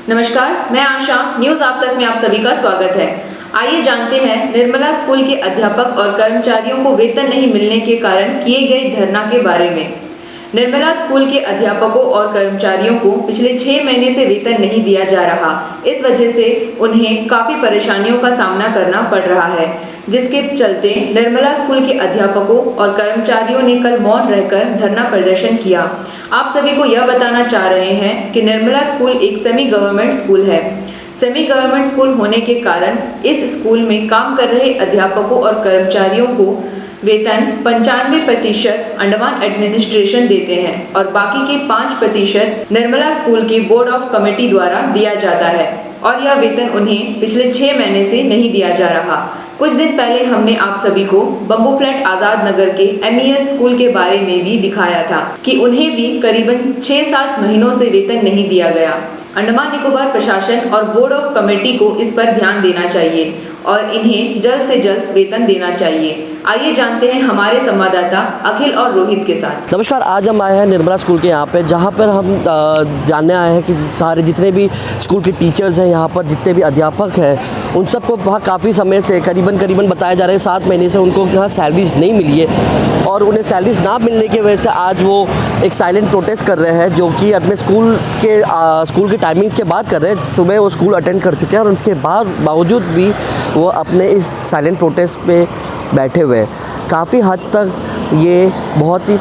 नमस्कार, मैं आशा न्यूज आप तक में आप सभी का स्वागत है। आइए जानते हैं निर्मला स्कूल के अध्यापक और कर्मचारियों को वेतन नहीं मिलने के कारण किए गए धरना के बारे में। निर्मला स्कूल के अध्यापकों और कर्मचारियों को पिछले 6 महीने से वेतन नहीं दिया जा रहा। इस वजह से उन्हें काफी परेशानियों का सामना करना पड़ रहा है, जिसके चलते निर्मला स्कूल के अध्यापकों और कर्मचारियों ने कल मौन रहकर धरना प्रदर्शन किया। आप सभी को यह बताना चाह रहे हैं कि निर्मला स्कूल एक सेमी गवर्नमेंट स्कूल है। सेमी गवर्नमेंट स्कूल होने के कारण इस स्कूल में काम कर रहे अध्यापकों और कर्मचारियों को वेतन 95% अंडमान एडमिनिस्ट्रेशन देते हैं और बाकी के 5% निर्मला स्कूल के बोर्ड ऑफ कमेटी द्वारा दिया जाता है और यह वेतन उन्हें पिछले 6 महीने से नहीं दिया जा रहा। कुछ दिन पहले हमने आप सभी को बम्बू फ्लैट आजाद नगर के MES स्कूल के बारे में भी दिखाया था कि उन्हें भी करीबन 6-7 महीनों से वेतन नहीं दिया गया। अंडमान निकोबार प्रशासन और बोर्ड ऑफ कमेटी को इस पर ध्यान देना चाहिए और इन्हें जल्द से जल्द वेतन देना चाहिए। आइए जानते हैं हमारे संवाददाता अखिल और रोहित के साथ। नमस्कार, आज हम आए हैं निर्मला स्कूल के यहाँ पे, जहाँ पर हम जानने आए हैं कि सारे जितने भी स्कूल के टीचर्स हैं, यहाँ पर जितने भी अध्यापक हैं, उन सबको वहाँ काफ़ी समय से करीबन बताया जा रहा है 7 महीने से उनको यहाँ सैलरीज नहीं मिली है और उन्हें सैलरीज ना मिलने की वजह से आज वो एक साइलेंट प्रोटेस्ट कर रहे हैं, जो कि अपने स्कूल के टाइमिंग्स के बाद कर रहे हैं। सुबह वो स्कूल अटेंड कर चुके हैं और उसके बावजूद भी वो अपने इस साइलेंट प्रोटेस्ट पे बैठे हुए हैं। काफ़ी हद तक ये बहुत ही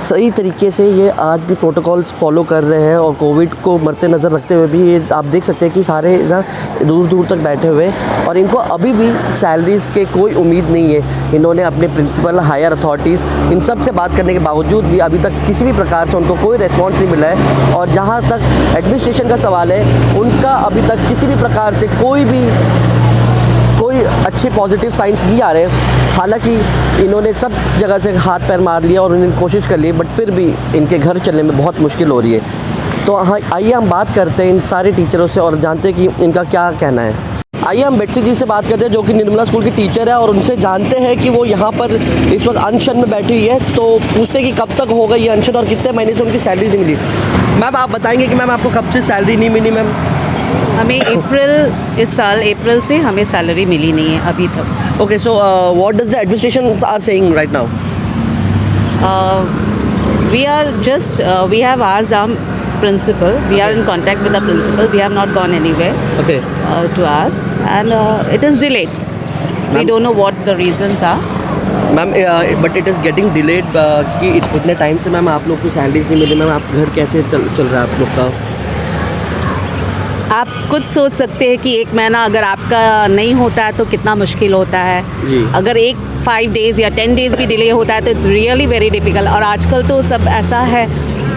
सही तरीके से ये आज भी प्रोटोकॉल्स फॉलो कर रहे हैं और कोविड को मरते नज़र रखते हुए भी ये आप देख सकते हैं कि सारे ना दूर दूर तक बैठे हुए हैं और इनको अभी भी सैलरीज़ के कोई उम्मीद नहीं है। इन्होंने अपने प्रिंसिपल, हायर अथॉरिटीज़, इन सब से बात करने के बावजूद भी अभी तक किसी भी प्रकार से उनको कोई रिस्पॉन्स नहीं मिला है और जहाँ तक एडमिनिस्ट्रेशन का सवाल है, उनका अभी तक किसी भी प्रकार से कोई अच्छे पॉजिटिव साइंस नहीं आ रहे। हालांकि इन्होंने सब जगह से हाथ पैर मार लिया और उन्होंने कोशिश कर ली, बट फिर भी इनके घर चलने में बहुत मुश्किल हो रही है। तो आइए हम बात करते हैं इन सारे टीचरों से और जानते हैं कि इनका क्या कहना है। आइए हम बेटसी जी से बात करते हैं, जो कि निर्मला स्कूल की टीचर है, और उनसे जानते हैं कि वो यहाँ पर इस वक्त अनशन में बैठी हुई है। तो पूछते हैं कि कब तक होगा ये अनशन और कितने महीने से उनकी सैलरी नहीं मिली। मैम, आप बताएंगे कि मैम आपको कब से सैलरी नहीं मिली? मैम, हमें इस साल अप्रैल से हमें सैलरी मिली नहीं है अभी तक। Okay, so what does the administration are saying right now? We have asked our principal. We are in contact with the principal. We have not gone anywhere. Okay. To ask, and it is delayed. We don't know what the reasons are. Ma'am, but it is getting delayed कि इतने time से ma'am आप लोग को salaries नहीं मिली। Ma'am, आप घर कैसे चल रहा है आप लोग का? आप खुद सोच सकते हैं कि 1 महीना अगर आपका नहीं होता है तो कितना मुश्किल होता है जी। अगर 5 डेज़ या 10 डेज़ भी डिले होता है तो इट्स रियली वेरी डिफ़िकल्ट। और आजकल तो सब ऐसा है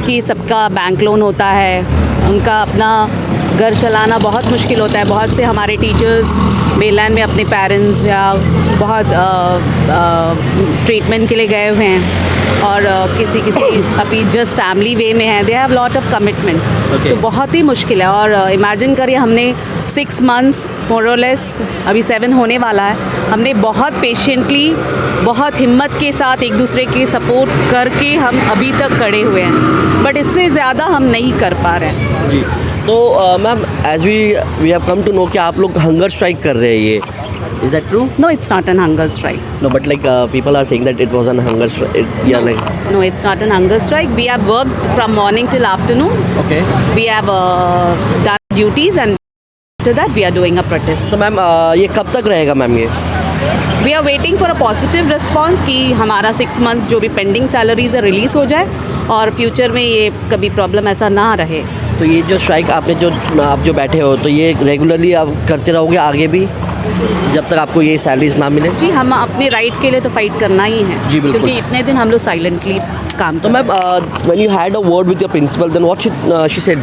कि सबका बैंक लोन होता है, उनका अपना घर चलाना बहुत मुश्किल होता है। बहुत से हमारे टीचर्स मेनलैंड में अपने पेरेंट्स या बहुत ट्रीटमेंट के लिए गए हुए हैं और किसी अभी जस्ट फैमिली वे में है, they have lot of commitments. तो बहुत ही मुश्किल है। और इमेजिन करिए, हमने 6 मंथ्स मोर और लेस, अभी 7 होने वाला है, हमने बहुत पेशेंटली, बहुत हिम्मत के साथ एक दूसरे की सपोर्ट करके हम अभी तक खड़े हुए हैं, बट इससे ज़्यादा हम नहीं कर पा रहे हैं। जी। तो ma'am, as we have come to know कि आप लोग हंगर स्ट्राइक कर रहे हैं, ये is that true? No, it's not an hunger strike. No, but like people are saying that it was an hunger strike. Yeah, like. No, it's not an hunger strike. We have worked from morning till afternoon. Okay. We have done duties and after that we are doing a protest. So ma'am, ये कब तक रहेगा ma'am ये? We are waiting for a positive response कि हमारा 6 months जो भी pending salaries है रिलीज़ हो जाए और फ्यूचर में ये कभी प्रॉब्लम ऐसा ना रहे। तो ये जो स्ट्राइक आप जो बैठे हो, तो ये रेगुलरली आप करते रहोगे आगे भी जब तक आपको ये सैलरीज ना मिले? जी, हम अपने राइट के लिए तो फाइट करना ही है। जी बिल्कुल, क्योंकि इतने दिन हम लोग साइलेंटली काम। तो ma'am, when you had a word with your principal, then what she said?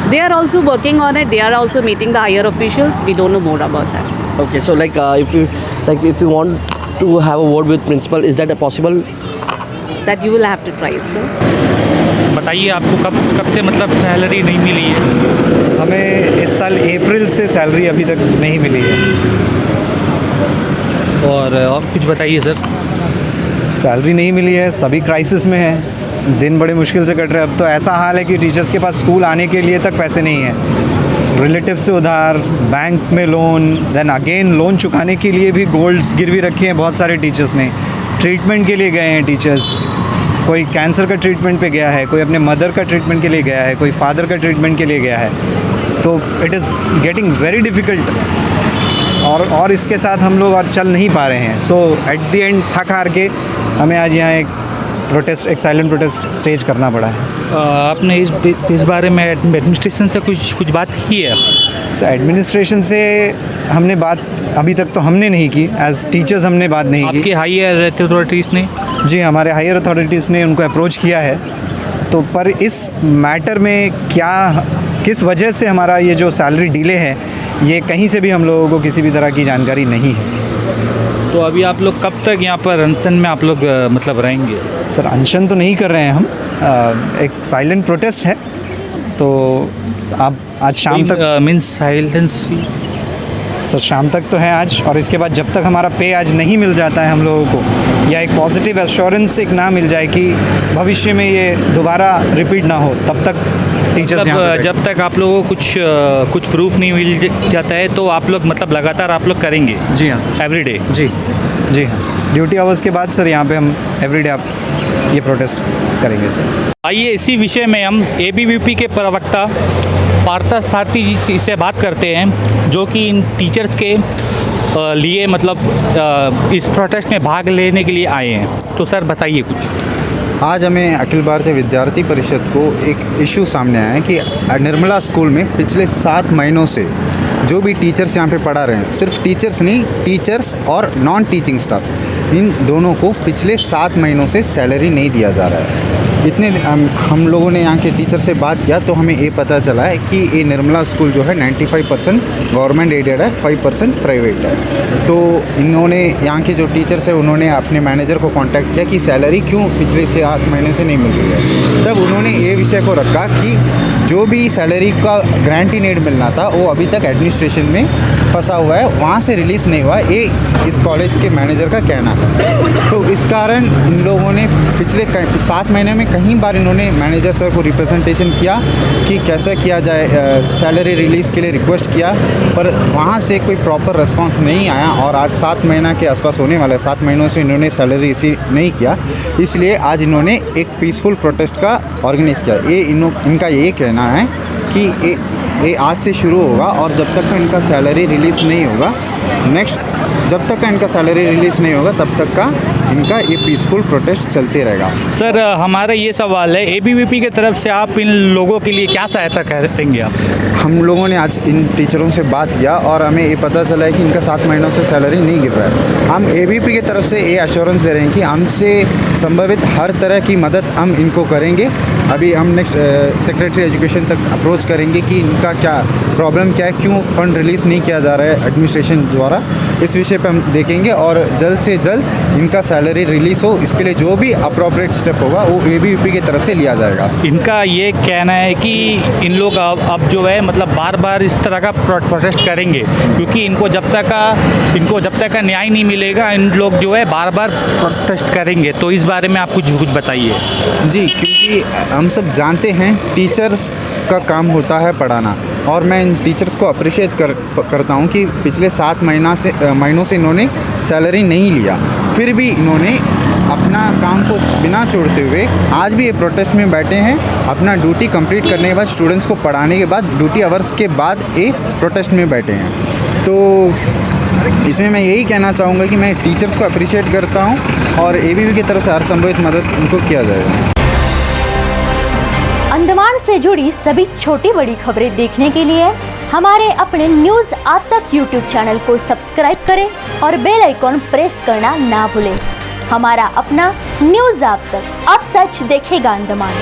They are also working on it. They are also meeting the higher officials. We don't know more about that. Okay, so like if you want to have a word with principal, is that possible? That you will have to try, sir. बताइए, आपको कब से मतलब salary नहीं मिली है? हमें इस साल अप्रैल से सैलरी अभी तक नहीं मिली है। और कुछ बताइए सर। सैलरी नहीं मिली है, सभी क्राइसिस में है, दिन बड़े मुश्किल से कट रहे हैं। अब तो ऐसा हाल है कि टीचर्स के पास स्कूल आने के लिए तक पैसे नहीं हैं। रिलेटिव से उधार, बैंक में लोन, देन अगेन लोन चुकाने के लिए भी गोल्ड्स गिरवी रखे हैं बहुत सारे टीचर्स ने। ट्रीटमेंट के लिए गए हैं टीचर्स, कोई कैंसर का ट्रीटमेंट पे गया है, कोई अपने मदर का ट्रीटमेंट के लिए गया है, कोई फादर का ट्रीटमेंट के लिए गया है। तो it is getting very difficult, और इसके साथ हम लोग और चल नहीं पा रहे हैं। सो एट द एंड थक हार के हमें आज यहाँ एक साइलेंट प्रोटेस्ट स्टेज करना पड़ा है। आपने इस बारे में एडमिनिस्ट्रेशन से कुछ बात की है? एडमिनिस्ट्रेशन से हमने बात अभी तक तो हमने नहीं की, एज टीचर्स हमने बात नहीं की। आपके हायर अथॉरिटीज़ ने? जी, हमारे हायर अथॉरिटीज़ ने उनको अप्रोच किया है। तो पर इस मैटर में किस वजह से हमारा ये जो सैलरी डिले है, ये कहीं से भी हम लोगों को किसी भी तरह की जानकारी नहीं है। तो अभी आप लोग कब तक यहाँ पर अनशन में आप लोग मतलब रहेंगे? सर, अनशन तो नहीं कर रहे हैं हम, एक साइलेंट प्रोटेस्ट है। तो आप आज शाम तक मीन्स साइलेंस? सर, शाम तक तो है आज, और इसके बाद जब तक हमारा पे आज नहीं मिल जाता है हम लोगों को, या एक पॉजिटिव एश्योरेंस एक ना मिल जाए कि भविष्य में ये दोबारा रिपीट ना हो, तब तक टीचर्स जब तक आप लोगों को कुछ प्रूफ नहीं मिल जाता है तो आप लोग मतलब लगातार आप लोग करेंगे? जी हाँ सर, एवरीडे? जी हाँ, ड्यूटी आवर्स के बाद सर यहाँ पे हम एवरीडे आप ये प्रोटेस्ट करेंगे सर। आइए इसी विषय में हम ABVP के प्रवक्ता पार्था सारथी जी से बात करते हैं, जो कि इन टीचर्स के लिए मतलब इस प्रोटेस्ट में भाग लेने के लिए आए हैं। तो सर बताइए कुछ। आज हमें अखिल भारतीय विद्यार्थी परिषद को एक इशू सामने आया है कि निर्मला स्कूल में पिछले 7 महीनों से जो भी टीचर्स यहाँ पे पढ़ा रहे हैं, सिर्फ टीचर्स नहीं, टीचर्स और नॉन टीचिंग स्टाफ्स, इन दोनों को पिछले 7 महीनों से सैलरी नहीं दिया जा रहा है। इतने हम लोगों ने यहाँ के टीचर से बात किया तो हमें ये पता चला है कि ये निर्मला स्कूल जो है 95% गवर्नमेंट एडेड है, 5% प्राइवेट है। तो इन्होंने यहाँ के जो टीचर्स है उन्होंने अपने मैनेजर को कांटेक्ट किया कि सैलरी क्यों पिछले 7 महीने से नहीं मिल रही है। तब उन्होंने ये विषय को रखा कि जो भी सैलरी का ग्रांट इन एड मिलना था वो अभी तक एडमिनिस्ट्रेशन में फंसा हुआ है, वहाँ से रिलीज़ नहीं हुआ, ये इस कॉलेज के मैनेजर का कहना है। तो इस कारण इन लोगों ने पिछले 7 महीने में कई बार इन्होंने मैनेजर सर को रिप्रेजेंटेशन किया कि कैसे किया जाए, सैलरी रिलीज़ के लिए रिक्वेस्ट किया, पर वहाँ से कोई प्रॉपर रिस्पांस नहीं आया। और आज 7 महीना के आसपास होने वाला है, 7 महीनों से इन्होंने सैलरी रिसीव नहीं किया, इसलिए आज इन्होंने एक पीसफुल प्रोटेस्ट का ऑर्गेनाइज़ किया। इनका ये कहना है कि ये आज से शुरू होगा और जब तक का इनका सैलरी रिलीज़ नहीं होगा, जब तक का इनका सैलरी रिलीज़ नहीं होगा तब तक का इनका ये पीसफुल प्रोटेस्ट चलते रहेगा। सर, हमारा ये सवाल है, ABVP की तरफ से आप इन लोगों के लिए क्या सहायता करेंगे आप? हम लोगों ने आज इन टीचरों से बात किया और हमें ये पता चला है कि इनका 7 महीनों से सैलरी नहीं गिर रहा है। हम ABVP की तरफ से ये एश्योरेंस दे रहे हैं कि हमसे संभावित हर तरह की मदद हम इनको करेंगे। अभी हम नेक्स्ट सेक्रेटरी एजुकेशन तक अप्रोच करेंगे कि इनका क्या प्रॉब्लम क्या है, क्यों फ़ंड रिलीज़ नहीं किया जा रहा है एडमिनिस्ट्रेशन द्वारा, इस विषय पे हम देखेंगे और जल्द से जल्द इनका सैलरी रिलीज़ हो, इसके लिए जो भी अप्रोप्रिएट स्टेप होगा वो ABVP की तरफ से लिया जाएगा। इनका ये कहना है कि इन लोग अब जो है मतलब बार बार इस तरह का प्रोटेस्ट करेंगे, क्योंकि इनको जब तक का न्याय नहीं मिलेगा इन लोग जो है बार बार प्रोटेस्ट करेंगे। तो इस बारे में आप कुछ बताइए। जी, क्योंकि हम सब जानते हैं टीचर्स का काम होता है पढ़ाना, और मैं इन टीचर्स को अप्रिशिएट करता हूं कि पिछले 7 महीनों से इन्होंने सैलरी नहीं लिया, फिर भी इन्होंने अपना काम को बिना छोड़ते हुए आज भी ये प्रोटेस्ट में बैठे हैं। अपना ड्यूटी कंप्लीट करने के बाद, स्टूडेंट्स को पढ़ाने के बाद, ड्यूटी आवर्स के बाद ये प्रोटेस्ट में बैठे हैं। तो इसमें मैं यही कहना चाहूँगा कि मैं टीचर्स को अप्रिशिएट करता हूँ और ABVP की तरफ से हर संभवित मदद उनको किया जाएगा। अंडमान से जुड़ी सभी छोटी बड़ी खबरें देखने के लिए हमारे अपने न्यूज आज तक यूट्यूब चैनल को सब्सक्राइब करें और बेल आइकॉन प्रेस करना ना भूलें। हमारा अपना न्यूज आज तक, अब सच देखेगा अंडमान।